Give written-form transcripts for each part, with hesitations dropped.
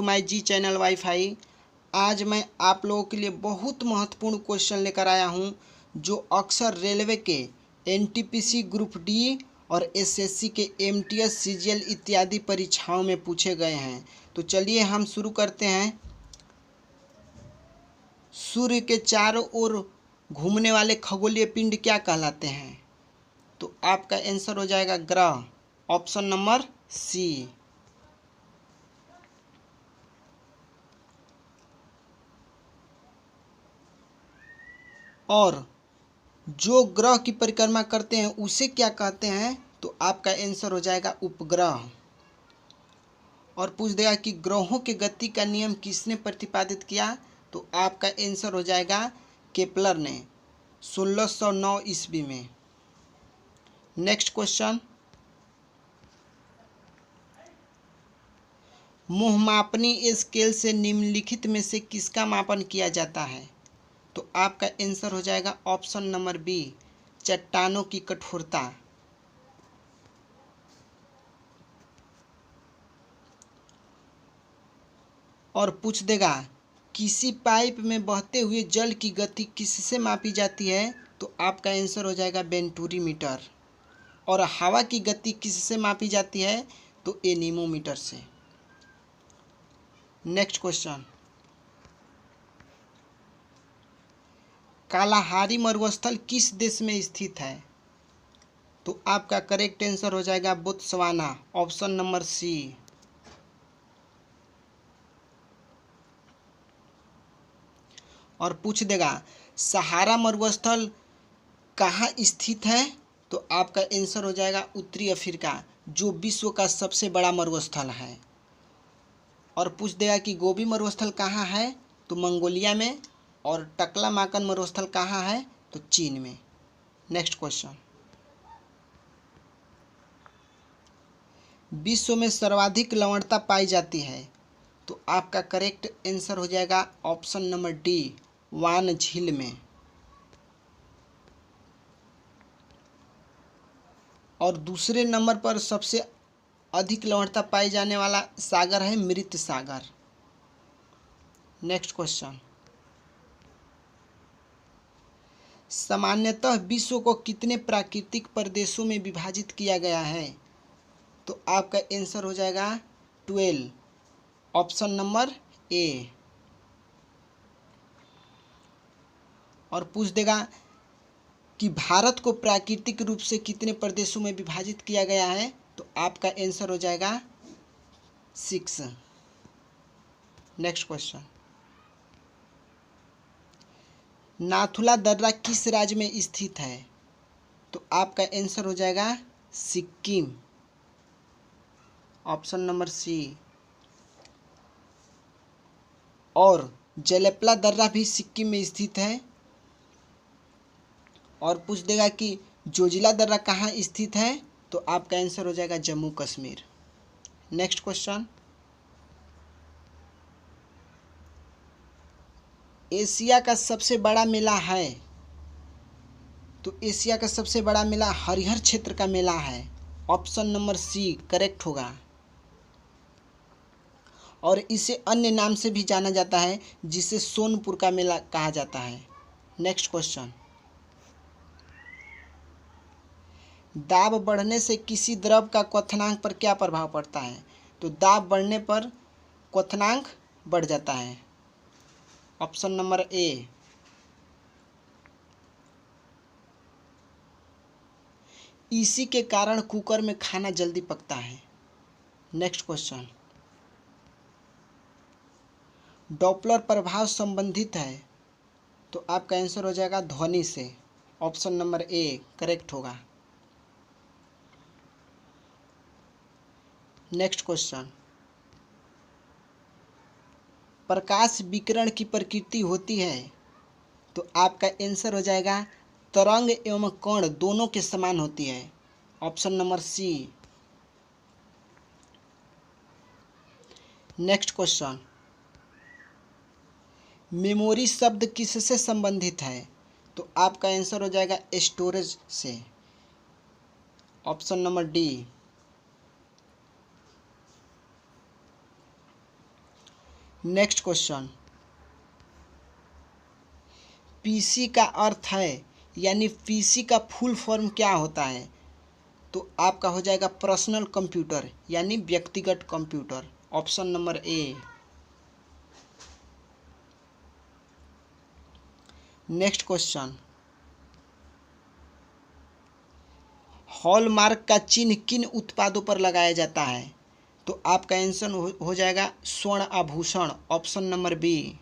My ji channel wifi. आज मैं आप लोगों के लिए बहुत महत्वपूर्ण क्वेश्चन लेकर आया हूं, जो अक्सर रेलवे के एनटीपीसी ग्रुप डी और एसएससी के एमटीएस सीजीएल इत्यादि परीक्षाओं में पूछे गए हैं। तो चलिए हम शुरू करते हैं। सूर्य के चारों ओर घूमने वाले खगोलीय पिंड क्या कहलाते हैं? तो आपका आंसर हो जाएगा ग्रह, ऑप्शन नंबर सी। और जो ग्रह की परिक्रमा करते हैं उसे क्या कहते हैं? तो आपका आंसर हो जाएगा उपग्रह। और पूछ देगा कि ग्रहों के गति का नियम किसने प्रतिपादित किया? तो आपका आंसर हो जाएगा केपलर ने 1609 ईस्वी में। नेक्स्ट क्वेश्चन, मुहमापनी स्केल से निम्नलिखित में से किसका मापन किया जाता है? तो आपका आंसर हो जाएगा ऑप्शन नंबर बी, चट्टानों की कठोरता। और पूछ देगा किसी पाइप में बहते हुए जल की गति किससे मापी जाती है? तो आपका आंसर हो जाएगा वेंटूरी मीटर। और हवा की गति किससे मापी जाती है? तो एनीमोमीटर से। नेक्स्ट क्वेश्चन, कालाहारी मरुस्थल किस देश में स्थित है? तो आपका करेक्ट आंसर हो जाएगा बोत्सवाना, ऑप्शन नंबर सी। और पूछ देगा सहारा मरुस्थल कहाँ स्थित है? तो आपका आंसर हो जाएगा उत्तरी अफ्रीका, जो विश्व का सबसे बड़ा मरुस्थल है। और पूछ देगा कि गोबी मरुस्थल कहाँ है? तो मंगोलिया में। और टकलामाकन मरुस्थल कहाँ है? तो चीन में। नेक्स्ट क्वेश्चन, विश्व में सर्वाधिक लवणता पाई जाती है? तो आपका करेक्ट आंसर हो जाएगा ऑप्शन नंबर डी, वान झील में। और दूसरे नंबर पर सबसे अधिक लवणता पाई जाने वाला सागर है मृत सागर। नेक्स्ट क्वेश्चन, सामान्यतः विश्व को कितने प्राकृतिक प्रदेशों में विभाजित किया गया है? तो आपका आंसर हो जाएगा 12, ऑप्शन नंबर ए। और पूछ देगा कि भारत को प्राकृतिक रूप से कितने प्रदेशों में विभाजित किया गया है? तो आपका आंसर हो जाएगा 6। नेक्स्ट क्वेश्चन, नाथुला दर्रा किस राज्य में स्थित है? तो आपका आंसर हो जाएगा सिक्किम, ऑप्शन नंबर सी। और जलेपला दर्रा भी सिक्किम में स्थित है। और पूछ देगा कि जोजिला दर्रा कहाँ स्थित है? तो आपका आंसर हो जाएगा Jammu Kashmir. Next question, Asia का सबसे बड़ा मेला है? तो एशिया का सबसे बड़ा मेला हरिहर क्षेत्र का मेला है, ऑप्शन नंबर सी करेक्ट होगा। और इसे अन्य नाम से भी जाना जाता है, जिसे सोनपुर का मेला कहा जाता है। नेक्स्ट क्वेश्चन, दाब बढ़ने से किसी द्रव का क्वथनांक पर क्या प्रभाव पड़ता है? तो दाब बढ़ने पर क्वथनांक बढ़ जाता है, ऑप्शन नंबर ए। इसी के कारण कुकर में खाना जल्दी पकता है। नेक्स्ट क्वेश्चन, डॉपलर प्रभाव संबंधित है? तो आपका आंसर हो जाएगा ध्वनि से, ऑप्शन नंबर ए करेक्ट होगा। नेक्स्ट क्वेश्चन, प्रकाश विकिरण की प्रकृति होती है? तो आपका आंसर हो जाएगा तरंग एवं कण दोनों के समान होती है, option number C. Next question, memory शब्द किससे संबंधित है? तो आपका आंसर हो जाएगा स्टोरेज से, option number D. Next question, PC का अर्थ है यानी पीसी का फुल फॉर्म क्या होता है? तो आपका हो जाएगा पर्सनल कंप्यूटर यानी व्यक्तिगत computer, option number A. Next question, hallmark का चिन्ह किन उत्पादों पर लगाया जाता है? तो आपका आंसर हो जाएगा स्वर्ण आभूषण, ऑप्शन नंबर बी।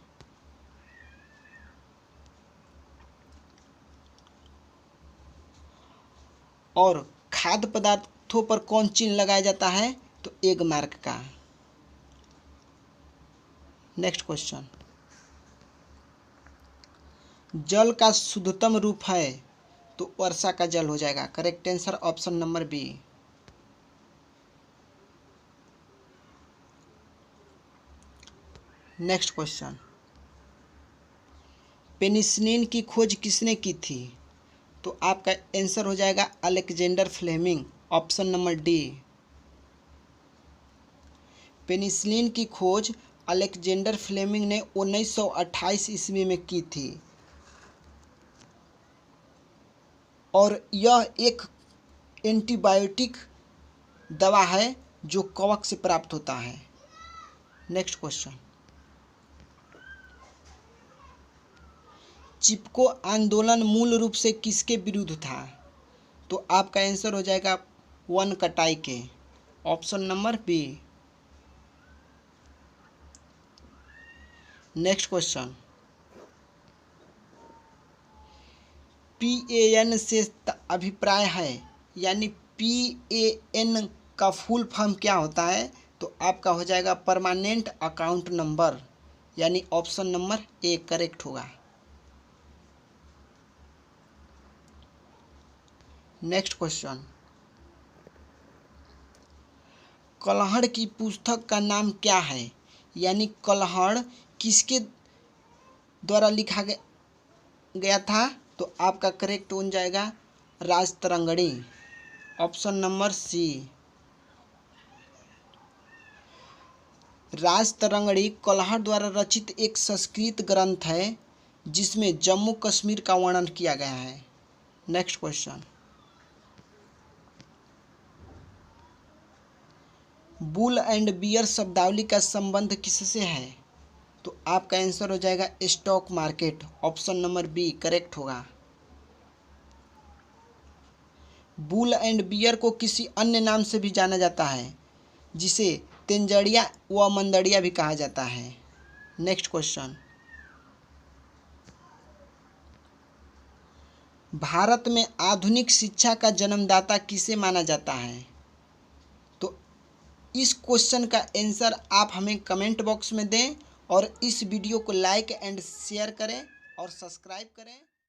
और खाद्य पदार्थों पर कौन चिन्ह लगाया जाता है? तो एग मार्क का। नेक्स्ट क्वेश्चन, जल का शुद्धतम रूप है? तो वर्षा का जल हो जाएगा, correct answer option number B. Next question, penicillin की खोज किसने की थी? तो आपका आंसर हो जाएगा Alexander Fleming, option number D. Penicillin की खोज अलेक्जेंडर फ्लेमिंग ने 1928 ईस्वी में की थी और यह एक एंटीबायोटिक दवा है जो कवक से प्राप्त होता है। नेक्स्ट क्वेश्चन, चिपको आंदोलन मूल रूप से किसके विरुद्ध था? तो आपका आंसर हो जाएगा वन कटाई के, option number B. Next question, PAN से अभिप्राय है यानी PAN का फुल फॉर्म क्या होता है? तो आपका हो जाएगा परमानेंट अकाउंट नंबर यानी ऑप्शन नंबर ए करेक्ट होगा। नेक्स्ट क्वेश्चन, कल्हड़ की पुस्तक का नाम क्या है यानी कल्हड़ किसके द्वारा लिखा गया था? तो आपका करेक्ट हो जाएगा Rajatarangini, option number C. Rajatarangini Kalhana द्वारा रचित एक संस्कृत ग्रंथ है जिसमें जम्मू कश्मीर का वर्णन किया गया है। Next question, bull and bear शब्दावली का संबंध किससे है? तो आपका आंसर हो जाएगा stock market, option number B correct होगा। बुल एंड बियर को किसी अन्य नाम से भी जाना जाता है जिसे तेंजड़िया व मंदड़िया भी कहा जाता है। नेक्स्ट क्वेश्चन, भारत में आधुनिक शिक्षा का जन्मदाता किसे माना जाता है? तो इस क्वेश्चन का आंसर आप हमें कमेंट बॉक्स में दें और इस वीडियो को लाइक एंड शेयर करें और सब्सक्राइब करें।